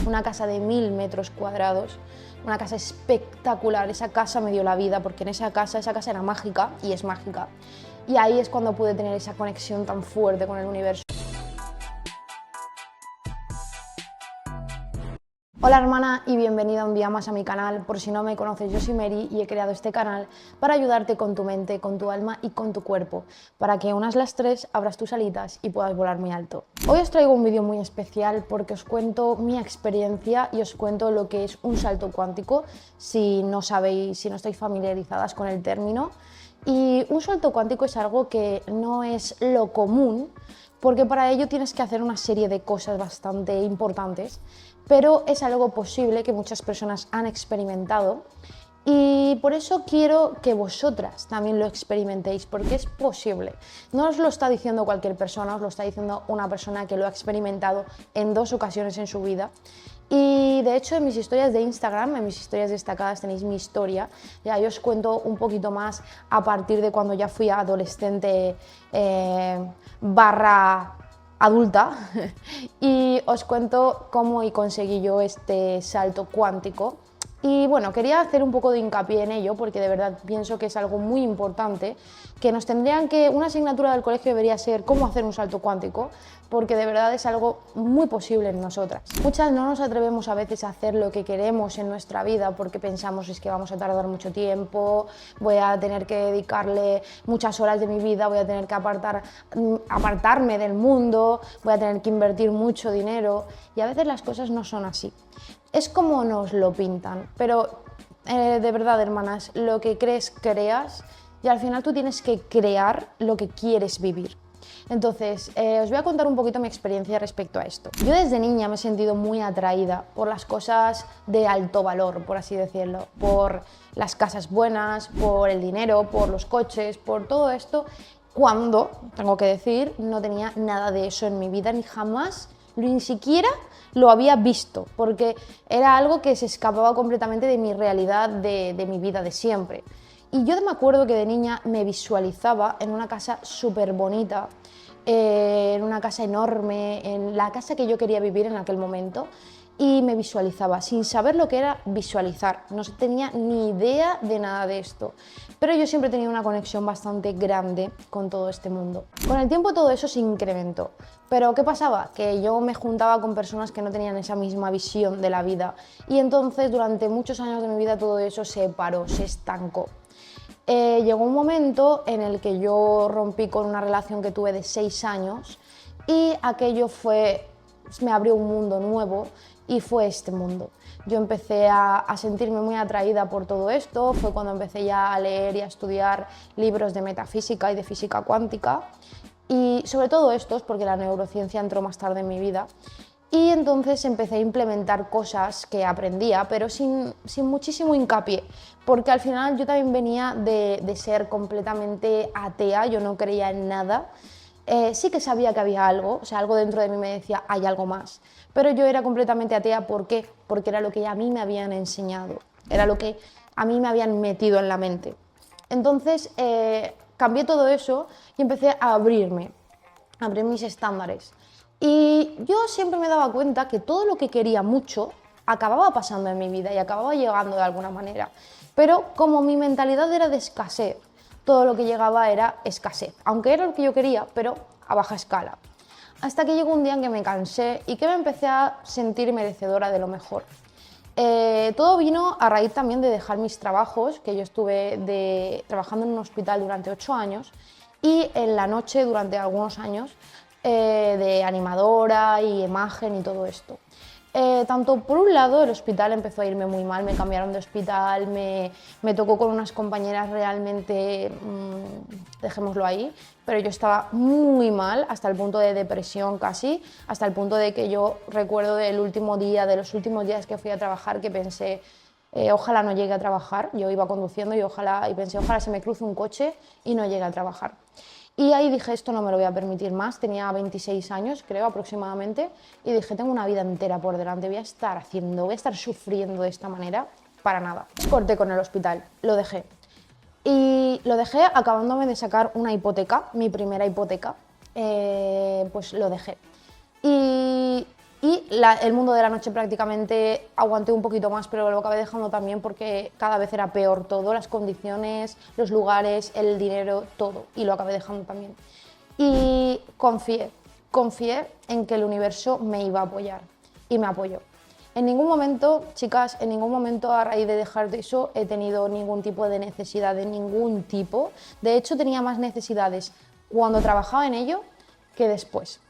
una casa de 1000 metros cuadrados, una casa espectacular. Esa casa me dio la vida, porque en esa casa era mágica y es mágica. Y ahí es cuando pude tener esa conexión tan fuerte con el universo. Hola hermana y bienvenida un día más a mi canal. Por si no me conoces, yo soy Mary y he creado este canal para ayudarte con tu mente, con tu alma y con tu cuerpo, para que unas las tres, abras tus alitas y puedas volar muy alto. Hoy os traigo un vídeo muy especial porque os cuento mi experiencia y os cuento lo que es un salto cuántico, si no sabéis, si no estáis familiarizadas con el término. Y un salto cuántico es algo que no es lo común, porque para ello tienes que hacer una serie de cosas bastante importantes, pero es algo posible que muchas personas han experimentado y por eso quiero que vosotras también lo experimentéis, porque es posible. No os lo está diciendo cualquier persona, os lo está diciendo una persona que lo ha experimentado en 2 ocasiones en su vida. Y de hecho en mis historias de Instagram, en mis historias destacadas tenéis mi historia, ya yo os cuento un poquito más a partir de cuando ya fui adolescente barra adulta y os cuento cómo conseguí yo este salto cuántico. Y bueno, quería hacer un poco de hincapié en ello porque de verdad pienso que es algo muy importante, que nos tendrían que, una asignatura del colegio debería ser cómo hacer un salto cuántico, porque de verdad es algo muy posible en nosotras. Muchas no nos atrevemos a veces a hacer lo que queremos en nuestra vida porque pensamos es que vamos a tardar mucho tiempo, voy a tener que dedicarle muchas horas de mi vida, voy a tener que apartarme del mundo, voy a tener que invertir mucho dinero y a veces las cosas no son así. Es como nos lo pintan, pero de verdad, hermanas, lo que crees, creas y al final tú tienes que crear lo que quieres vivir. Entonces, os voy a contar un poquito mi experiencia respecto a esto. Yo desde niña me he sentido muy atraída por las cosas de alto valor, por así decirlo, por las casas buenas, por el dinero, por los coches, por todo esto, cuando, tengo que decir, no tenía nada de eso en mi vida, ni jamás, ni siquiera lo había visto, porque era algo que se escapaba completamente de mi realidad, de mi vida de siempre. Y yo me acuerdo que de niña me visualizaba en una casa súper bonita, en una casa enorme, en la casa que yo quería vivir en aquel momento, y me visualizaba, sin saber lo que era visualizar, no tenía ni idea de nada de esto, pero yo siempre tenía una conexión bastante grande con todo este mundo. Con el tiempo todo eso se incrementó, pero ¿qué pasaba? Que yo me juntaba con personas que no tenían esa misma visión de la vida y entonces durante muchos años de mi vida todo eso se paró, se estancó. Llegó un momento en el que yo rompí con una relación que tuve de 6 años y aquello me abrió un mundo nuevo y fue este mundo. Yo empecé a sentirme muy atraída por todo esto, fue cuando empecé ya a leer y a estudiar libros de metafísica y de física cuántica y sobre todo estos porque la neurociencia entró más tarde en mi vida. Y entonces empecé a implementar cosas que aprendía, pero sin muchísimo hincapié, porque al final yo también venía de ser completamente atea, yo no creía en nada. Sí que sabía que había algo, o sea, algo dentro de mí me decía, hay algo más, pero yo era completamente atea, ¿por qué? Porque era lo que a mí me habían enseñado, era lo que a mí me habían metido en la mente. Entonces cambié todo eso y empecé a abrir mis estándares. Y yo siempre me daba cuenta que todo lo que quería mucho acababa pasando en mi vida y acababa llegando de alguna manera. Pero como mi mentalidad era de escasez, todo lo que llegaba era escasez, aunque era lo que yo quería, pero a baja escala. Hasta que llegó un día en que me cansé y que me empecé a sentir merecedora de lo mejor. Todo vino a raíz también de dejar mis trabajos, que yo estuve trabajando en un hospital durante 8 años y en la noche durante algunos años de animadora y imagen y todo esto. Tanto por un lado el hospital empezó a irme muy mal, me cambiaron de hospital, me tocó con unas compañeras realmente, dejémoslo ahí, pero yo estaba muy mal hasta el punto de depresión casi, hasta el punto de que yo recuerdo de los últimos días que fui a trabajar que pensé, ojalá no llegue a trabajar, yo iba conduciendo y pensé ojalá se me cruce un coche y no llegue a trabajar. Y ahí dije, esto no me lo voy a permitir más, tenía 26 años, creo, aproximadamente, y dije, tengo una vida entera por delante, voy a estar sufriendo de esta manera, para nada. Corté con el hospital, lo dejé. Y lo dejé acabándome de sacar una hipoteca, mi primera hipoteca, pues lo dejé. Y Y el mundo de la noche prácticamente aguanté un poquito más, pero lo acabé dejando también porque cada vez era peor todo, las condiciones, los lugares, el dinero, todo, y lo acabé dejando también. Y confié en que el universo me iba a apoyar, y me apoyó. En ningún momento, chicas, en ningún momento a raíz de dejar de eso he tenido ningún tipo de necesidad de ningún tipo. De hecho, tenía más necesidades cuando trabajaba en ello que después.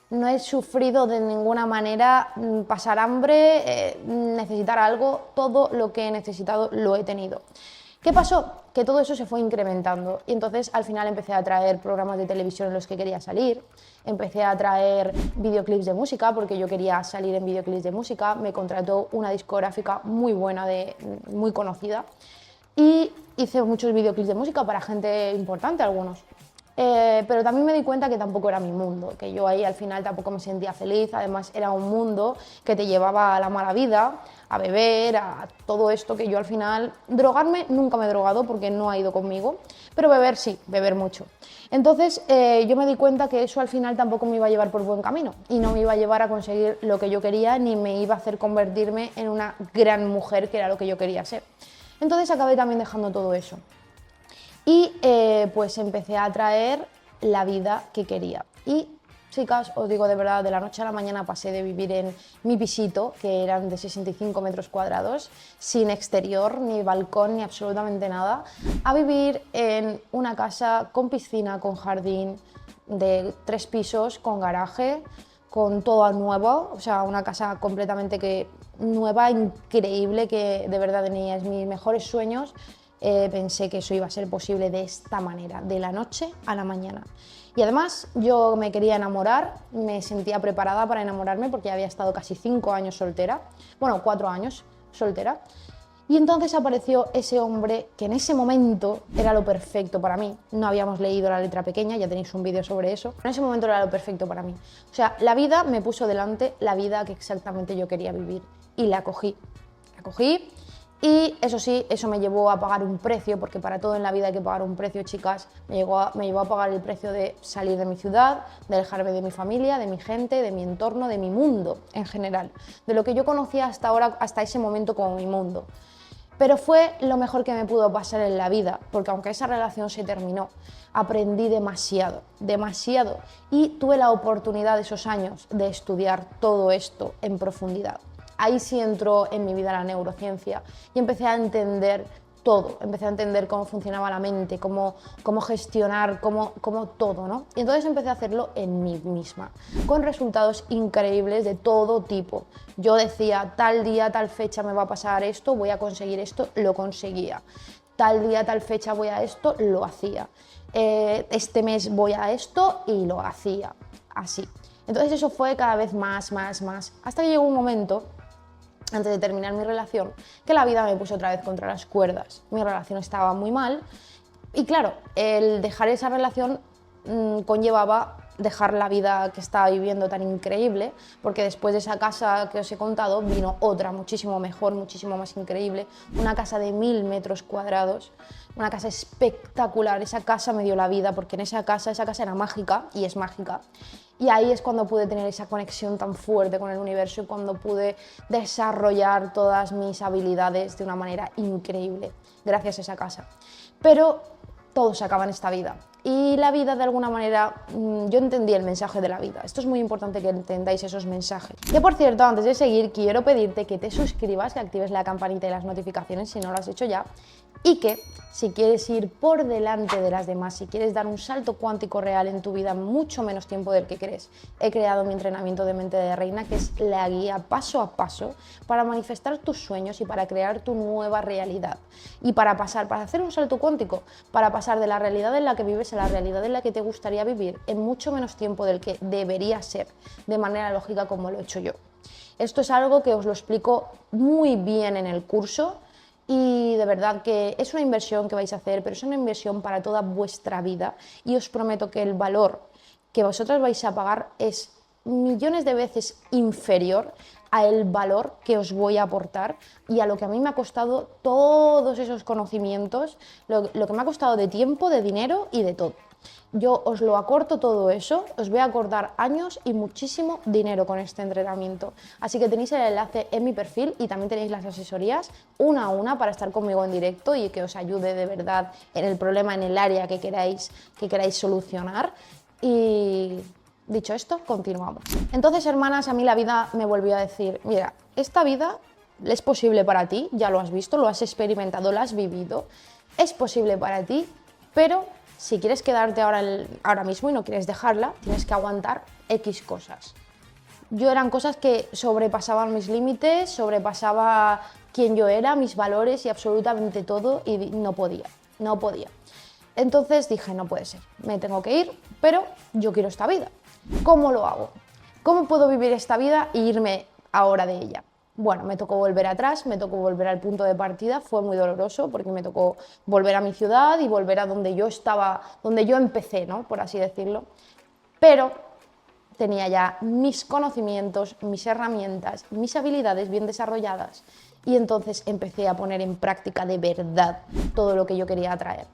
No he sufrido de ninguna manera pasar hambre, necesitar algo, todo lo que he necesitado lo he tenido. ¿Qué pasó? Que todo eso se fue incrementando y entonces al final empecé a traer programas de televisión en los que quería salir, empecé a traer videoclips de música porque yo quería salir en videoclips de música, me contrató una discográfica muy buena, muy conocida, y hice muchos videoclips de música para gente importante, algunos. Pero también me di cuenta que tampoco era mi mundo, que yo ahí al final tampoco me sentía feliz, además era un mundo que te llevaba a la mala vida, a beber, a todo esto que yo al final... Drogarme, nunca me he drogado porque no ha ido conmigo, pero beber sí, beber mucho. Entonces yo me di cuenta que eso al final tampoco me iba a llevar por buen camino y no me iba a llevar a conseguir lo que yo quería ni me iba a hacer convertirme en una gran mujer que era lo que yo quería ser. Entonces acabé también dejando todo eso. Y pues empecé a traer la vida que quería. Y chicas, os digo de verdad, de la noche a la mañana pasé de vivir en mi pisito, que eran de 65 metros cuadrados, sin exterior, ni balcón, ni absolutamente nada, a vivir en una casa con piscina, con jardín, de 3 pisos, con garaje, con todo nuevo, o sea, una casa completamente nueva, increíble, que de verdad tenía mis mejores sueños. Pensé que eso iba a ser posible de esta manera, de la noche a la mañana. Y además yo me quería enamorar, me sentía preparada para enamorarme porque había estado casi 5 años soltera, bueno, 4 años soltera. Y entonces apareció ese hombre que en ese momento era lo perfecto para mí. No habíamos leído La letra pequeña, ya tenéis un vídeo sobre eso. En ese momento era lo perfecto para mí. O sea, la vida me puso delante la vida que exactamente yo quería vivir y la cogí. La cogí. Y eso sí, eso me llevó a pagar un precio, porque para todo en la vida hay que pagar un precio, chicas. Me llevó a pagar el precio de salir de mi ciudad, de alejarme de mi familia, de mi gente, de mi entorno, de mi mundo en general, de lo que yo conocía hasta ahora, hasta ese momento como mi mundo. Pero fue lo mejor que me pudo pasar en la vida, porque aunque esa relación se terminó, aprendí demasiado, demasiado, y tuve la oportunidad de esos años de estudiar todo esto en profundidad. Ahí sí entró en mi vida la neurociencia y empecé a entender todo, empecé a entender cómo funcionaba la mente, cómo gestionar, cómo todo, ¿no? Y entonces empecé a hacerlo en mí misma, con resultados increíbles de todo tipo. Yo decía, tal día, tal fecha me va a pasar esto, voy a conseguir esto, lo conseguía. Tal día, tal fecha voy a esto, lo hacía. Este mes voy a esto y lo hacía, así. Entonces eso fue cada vez más, hasta que llegó un momento, antes de terminar mi relación, que la vida me puso otra vez contra las cuerdas. Mi relación estaba muy mal y claro, el dejar esa relación conllevaba dejar la vida que estaba viviendo tan increíble, porque después de esa casa que os he contado vino otra muchísimo mejor, muchísimo más increíble, una casa de 1000 metros cuadrados, una casa espectacular. Esa casa me dio la vida, porque en esa casa era mágica y es mágica. Y ahí es cuando pude tener esa conexión tan fuerte con el universo y cuando pude desarrollar todas mis habilidades de una manera increíble, gracias a esa casa. Pero todo se acaba en esta vida. Y la vida, de alguna manera, yo entendí el mensaje de la vida. Esto es muy importante que entendáis esos mensajes. Que por cierto, antes de seguir, quiero pedirte que te suscribas, que actives la campanita y las notificaciones si no lo has hecho ya. Y que si quieres ir por delante de las demás, si quieres dar un salto cuántico real en tu vida en mucho menos tiempo del que crees, he creado mi entrenamiento de mente de reina, que es la guía paso a paso para manifestar tus sueños y para crear tu nueva realidad. Y para hacer un salto cuántico, para pasar de la realidad en la que vives a la realidad en la que te gustaría vivir en mucho menos tiempo del que debería ser, de manera lógica como lo he hecho yo. Esto es algo que os lo explico muy bien en el curso. Y de verdad que es una inversión que vais a hacer, pero es una inversión para toda vuestra vida y os prometo que el valor que vosotras vais a pagar es millones de veces inferior al valor que os voy a aportar y a lo que a mí me ha costado todos esos conocimientos, lo que me ha costado de tiempo, de dinero y de todo. Yo os lo acorto todo eso, os voy a acordar años y muchísimo dinero con este entrenamiento. Así que tenéis el enlace en mi perfil y también tenéis las asesorías una a una para estar conmigo en directo y que os ayude de verdad en el problema, en el área que queráis solucionar. Y dicho esto, continuamos. Entonces, hermanas, a mí la vida me volvió a decir, mira, esta vida es posible para ti, ya lo has visto, lo has experimentado, lo has vivido, es posible para ti, pero si quieres quedarte ahora mismo y no quieres dejarla, tienes que aguantar X cosas. Yo eran cosas que sobrepasaban mis límites, sobrepasaba quién yo era, mis valores y absolutamente todo, y no podía. Entonces dije, no puede ser, me tengo que ir, pero yo quiero esta vida. ¿Cómo lo hago? ¿Cómo puedo vivir esta vida e irme ahora de ella? Bueno, me tocó volver atrás, me tocó volver al punto de partida, fue muy doloroso porque me tocó volver a mi ciudad y volver a donde yo estaba, donde yo empecé, ¿no? Por así decirlo. Pero tenía ya mis conocimientos, mis herramientas, mis habilidades bien desarrolladas y entonces empecé a poner en práctica de verdad todo lo que yo quería atraer.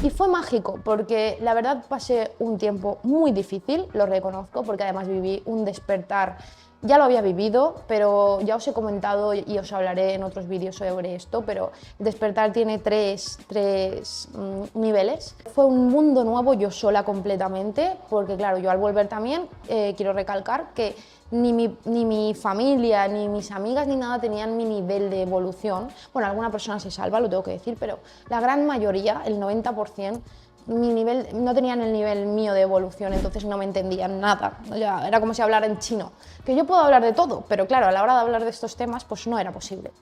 Y fue mágico porque la verdad pasé un tiempo muy difícil, lo reconozco, porque además viví un despertar. Ya lo había vivido, pero ya os he comentado y os hablaré en otros vídeos sobre esto, pero el despertar tiene tres niveles. Fue un mundo nuevo yo sola completamente, porque claro, yo al volver también quiero recalcar que ni mi familia, ni mis amigas, ni nada tenían mi nivel de evolución. Bueno, alguna persona se salva, lo tengo que decir, pero la gran mayoría, el 90%, mi nivel, no tenían el nivel mío de evolución, entonces no me entendían nada. Era como si hablara en chino, que yo puedo hablar de todo, pero claro, a la hora de hablar de estos temas pues no era posible.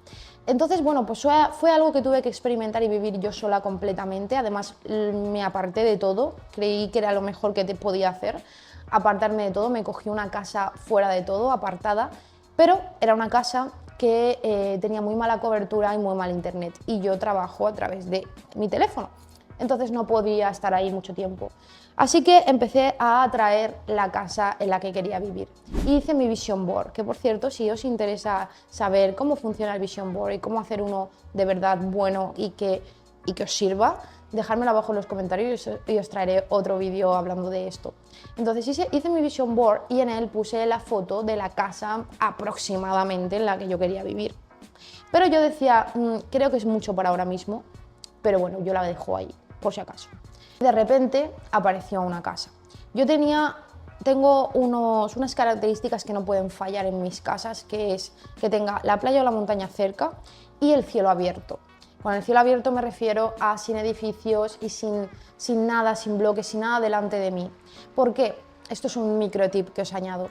Entonces, bueno, pues fue algo que tuve que experimentar y vivir yo sola completamente. Además, me aparté de todo, creí que era lo mejor que podía hacer, apartarme de todo. Me cogí una casa fuera de todo, apartada, pero era una casa que tenía muy mala cobertura y muy mal internet, y yo trabajo a través de mi teléfono. Entonces no podía estar ahí mucho tiempo. Así que empecé a atraer la casa en la que quería vivir. Y hice mi vision board, que por cierto, si os interesa saber cómo funciona el vision board y cómo hacer uno de verdad bueno y que os sirva, dejármelo abajo en los comentarios y os traeré otro vídeo hablando de esto. Entonces hice mi vision board y en él puse la foto de la casa aproximadamente en la que yo quería vivir. Pero yo decía, creo que es mucho para ahora mismo, pero bueno, yo la dejo ahí, por si acaso. De repente apareció una casa. Yo tengo unas características que no pueden fallar en mis casas, que es que tenga la playa o la montaña cerca y el cielo abierto. Con el cielo abierto me refiero a sin edificios y sin nada, sin bloques, sin nada delante de mí. ¿Por qué? Esto es un micro tip que os añado.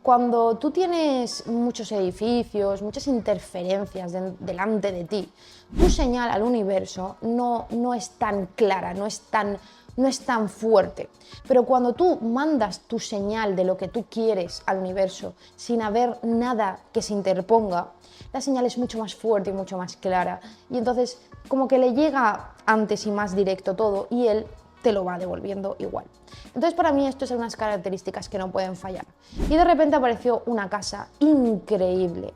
Cuando tú tienes muchos edificios, muchas interferencias delante de ti, tu señal al universo no es tan clara, no es tan fuerte. Pero cuando tú mandas tu señal de lo que tú quieres al universo sin haber nada que se interponga, la señal es mucho más fuerte y mucho más clara. Y entonces como que le llega antes y más directo todo y él te lo va devolviendo igual. Entonces para mí esto es unas características que no pueden fallar. Y de repente apareció una casa increíble,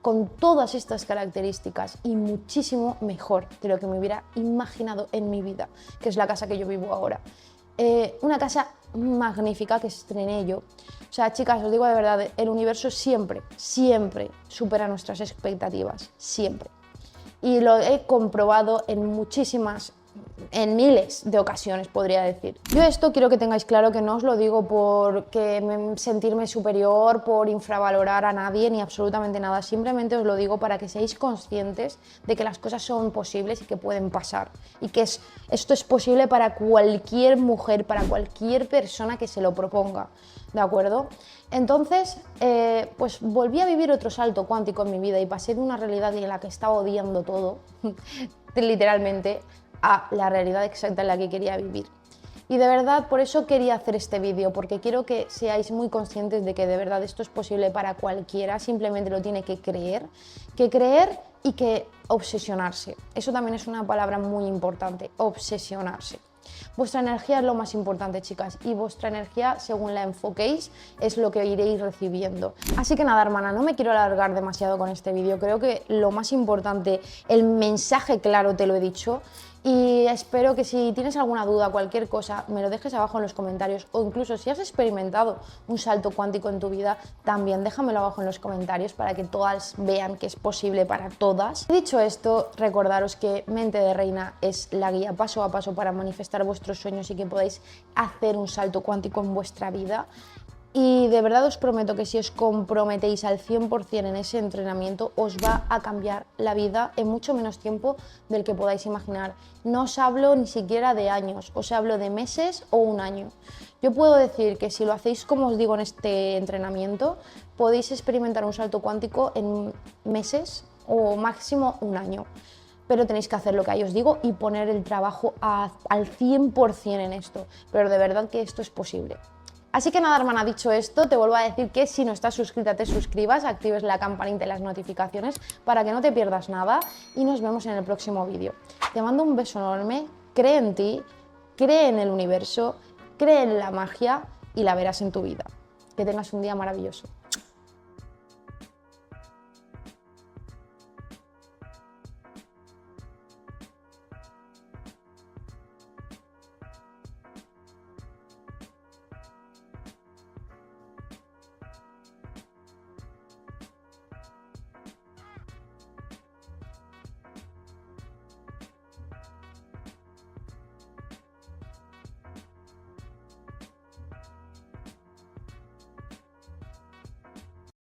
con todas estas características y muchísimo mejor de lo que me hubiera imaginado en mi vida, que es la casa que yo vivo ahora. Una casa magnífica que estrené yo. O sea, chicas, os digo de verdad, el universo siempre supera nuestras expectativas, siempre. Y lo he comprobado en miles de ocasiones, podría decir. Yo esto quiero que tengáis claro que no os lo digo por sentirme superior, por infravalorar a nadie, ni absolutamente nada. Simplemente os lo digo para que seáis conscientes de que las cosas son posibles y que pueden pasar. Y que esto es posible para cualquier mujer, para cualquier persona que se lo proponga. ¿De acuerdo? Entonces, pues volví a vivir otro salto cuántico en mi vida y pasé de una realidad en la que estaba odiando todo, literalmente, a la realidad exacta en la que quería vivir. Y de verdad, por eso quería hacer este vídeo, porque quiero que seáis muy conscientes de que de verdad esto es posible para cualquiera, simplemente lo tiene que creer y que obsesionarse. Eso también es una palabra muy importante, obsesionarse. Vuestra energía es lo más importante, chicas, y vuestra energía, según la enfoquéis, es lo que iréis recibiendo. Así que nada, hermana, no me quiero alargar demasiado con este vídeo. Creo que lo más importante, el mensaje claro te lo he dicho, Y espero que si tienes alguna duda, cualquier cosa, me lo dejes abajo en los comentarios, o incluso si has experimentado un salto cuántico en tu vida, también déjamelo abajo en los comentarios para que todas vean que es posible para todas. Dicho esto, recordaros que Mente de Reina es la guía paso a paso para manifestar vuestros sueños y que podáis hacer un salto cuántico en vuestra vida. Y de verdad os prometo que si os comprometéis al 100% en ese entrenamiento, os va a cambiar la vida en mucho menos tiempo del que podáis imaginar. No os hablo ni siquiera de años, os hablo de meses o un año. Yo puedo decir que si lo hacéis como os digo en este entrenamiento, podéis experimentar un salto cuántico en meses o máximo un año. Pero tenéis que hacer lo que ahí os digo y poner el trabajo al 100% en esto. Pero de verdad que esto es posible. Así que nada, hermana, dicho esto, te vuelvo a decir que si no estás suscrita, te suscribas, actives la campanita y las notificaciones para que no te pierdas nada y nos vemos en el próximo vídeo. Te mando un beso enorme, cree en ti, cree en el universo, cree en la magia y la verás en tu vida. Que tengas un día maravilloso.